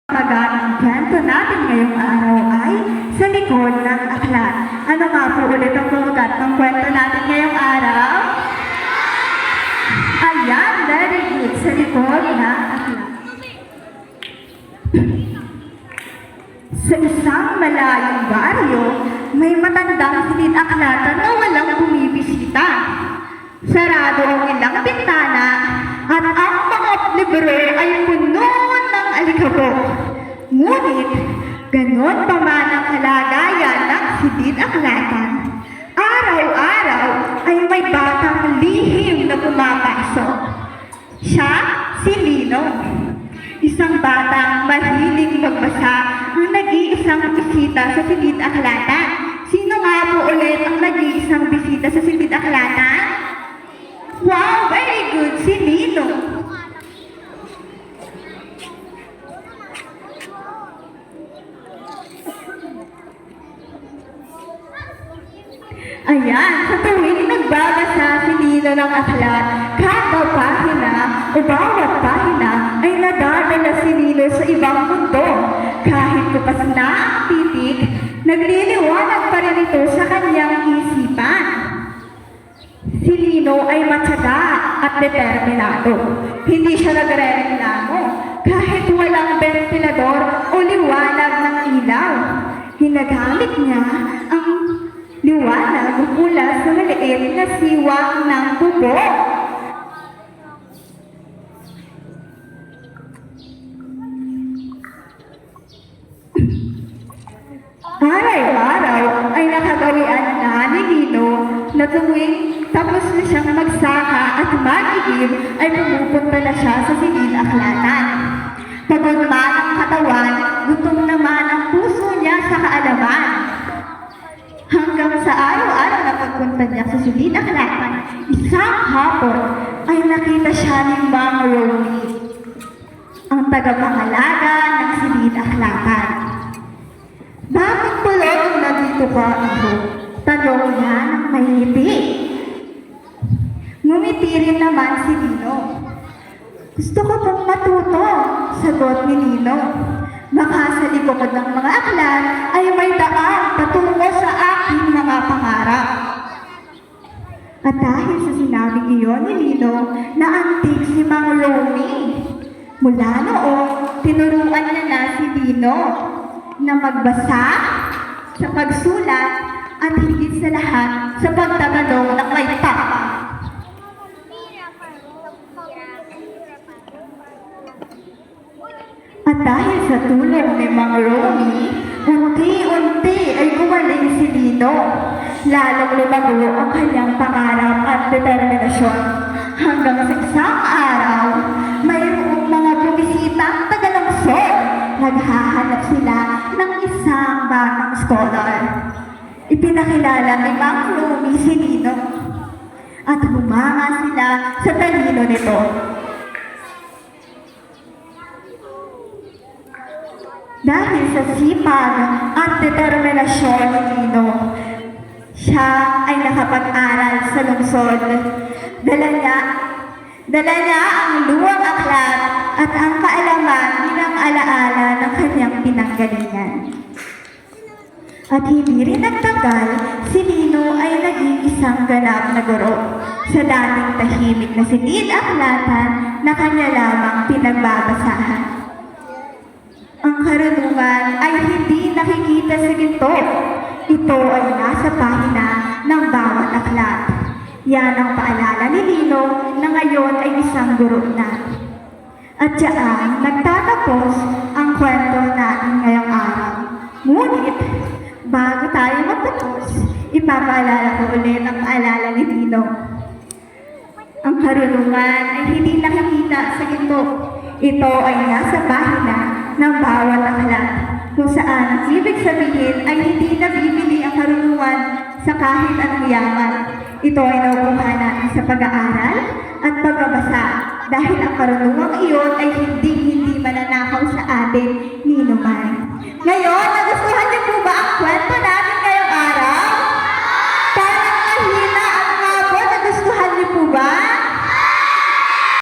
Ang kwento natin ngayong araw ay sa likod ng aklat. Ano nga po ulit ang pumugat ng kwento natin ngayong araw? Ayan, very good. Sa likod ng aklat. Sa isang malayong baryo, may matandang silid-aklatan na walang bumibisita. Sarado ang ilang bintana at ang mga libro ay puno ng alikabok. Ngunit, ganon pa man ang kalagayan ng silid-aklatan. Araw-araw ay may batang lihim na pumapasok. Siya, si Lino. Isang batang mahilig magbasa ang nag-iisang bisita sa silid-aklatan. Sino nga po ulit ang nag-iisang bisita sa silid-aklatan? Wow, very good, si Lino. Ayan, sa tuwing nagbabasa si Lino ng aklat, kada pahina o bawat pahina ay nadadala si Lino sa ibang mundo. Kahit kupas na ang titik, nagliliwanag pa rin ito sa kanyang isipan. Si Lino ay matyaga at determinado. Hindi siya nagre-reklamo kahit walang ventilador o liwanag ng ilaw. Ginagamit niya ang liwanag mula sa maliit na siwang ng bubok. Araw-araw ay nakagawian na ni Lino na tuwing tapos na siyang magsaka at mag-igib ay pumupunta na siya sa silid-aklatan. Pagod man ang katawan, gutom naman ang puso niya sa kaalaman. Hanggang sa araw-araw na pagpunta niya sa silid-aklatan, isang hapon ay nakita siya ni Mang Romy, ang tagapangalaga ng silid-aklatan. Bakit pala nandito ka ako? Tanong niya ng may ngiti. Ngumiti rin naman si Lino. Gusto ko pong matuto, sagot ni Lino. Baka sa likod ng mga aklat ay may daan patungo sa aking mga pangarap. At dahil sa sinabing iyon ni Lino, naantig si Mang Romy. Mula noon, tinuruan niya na si Lino na magbasa, sa pagsulat, at higit sa lahat sa pagtatanong ng may tapang. At dahil sa tulong ni Mang Romy, unti-unti ay gumaling si Lino. Lalong lumago ang kanyang pangarap at determinasyon. Hanggang sa isang araw, mayroong mga bumisitang tagalungsod. Naghahanap sila ng isang batang scholar. Ipinakilala ni Mang Romy si Lino. At humanga sila sa talino nito. Dahil sa sipag at determinasyon ni Lino, siya ay nakapag-aral sa lungsod. Dala niya ang luwang aklat at ang kaalaman bilang alaala ng kanyang pinanggalingan. At hindi rin nagtagal, si Lino ay naging isang ganap na guro sa dating tahimik na silid-aklatan na kanya lamang pinagbabasahan. Ang karunungan ay hindi nakikita sa ginto. Ito ay nasa pahina ng bawat aklat. Yan ang paalala ni Lino na ngayon ay isang guro na. At diyan nagtatapos ang kwento natin ngayong araw. Ngunit, bago tayo magtapos, ipapaalala ko ulit ang paalala ni Lino. Ang karunungan ay hindi nakikita sa ginto. Ito ay nasa pahina ng bawat aklat, kung saan ang ibig sabihin ay hindi nabibili ang karunungan sa kahit anong yaman. Ito ay nakukuha natin sa pag-aaral at pagbabasa dahil ang karunungang iyon ay hindi mananakaw sa atin ni numan. Ngayon, nagustuhan niyo po ba ang kwento natin?